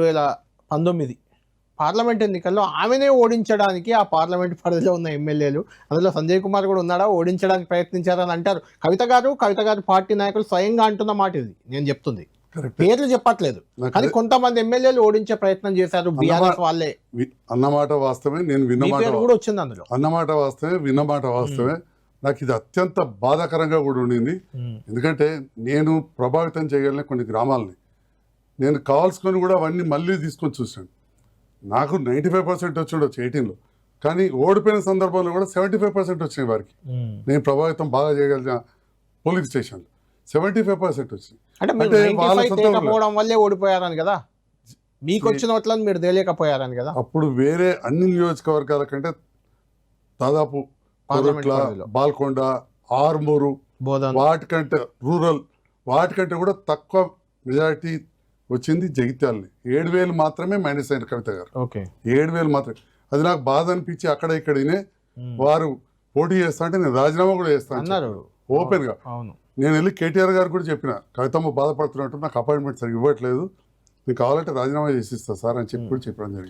2019 parliament ఎన్నికల్లో ఆమెనే ఓడించడానికి ఆ పార్లమెంట్ పరిధిలో ఉన్న ఎమ్మెల్యేలు, అందులో సంజయ్ కుమార్ కూడా ఉన్నాడా, ఓడించడానికి ప్రయత్నించారని అంటారు. కవిత గారు పార్టీ నాయకులు స్వయంగా అంటున్న మాట ఇది నేను చెప్తుంది. పేర్లు చెప్పట్లేదు, కానీ కొంతమంది ఎమ్మెల్యేలు ఓడించే ప్రయత్నం చేశారు బీఆర్ఎస్ వాళ్ళే అన్నమాట వాస్తవమే. నేను విన్నమాట కూడా వచ్చింది అందులో. అన్నమాట వాస్తవమే, విన్నమాట వాస్తవమే. నాకు ఇది అత్యంత బాధాకరంగా కూడా ఉండింది. ఎందుకంటే నేను ప్రభావితం చేయగలిగిన కొన్ని గ్రామాలని నేను కావాల్సుకొని కూడా అవన్నీ మళ్ళీ తీసుకొని చూసాను. నాకు 95% వచ్చి ఉండొచ్చు 18లో, కానీ ఓడిపోయిన సందర్భంలో కూడా 75% వచ్చినాయి వారికి. నేను ప్రభావితం బాగా చేయగలిగిన పోలింగ్ స్టేషన్లు 75% వచ్చినాయి. అంటే వాళ్ళ సొంతం వల్లే ఓడిపోయారని కదా, మీకు వచ్చిన వాటిని మీరు తెలియకపోయారని కదా. అప్పుడు వేరే అన్ని నియోజకవర్గాల కంటే దాదాపు బాల్కొండ, ఆర్మూరు, వాటికంటే రూరల్, వాటికంటే కూడా తక్కువ మెజారిటీ వచ్చింది జగిత్యాలని. 7,000 మాత్రమే మైనస్ అయిన కవిత గారు. 7,000 మాత్రమే. అది నాకు బాధ అనిపించి అక్కడ ఇక్కడనే వారు పోటీ చేస్తా అంటే నేను రాజీనామా కూడా చేస్తాను ఓపెన్ గా. నేను వెళ్ళి కేటీఆర్ గారు కూడా చెప్పిన, కవితమ్మ బాధపడుతున్నట్టు, నాకు అపాయింట్మెంట్ సరిగ్గా ఇవ్వట్లేదు, మీకు కావాలంటే రాజీనామా చేసిస్తా సార్ అని చెప్పి కూడా చెప్పడం జరిగింది.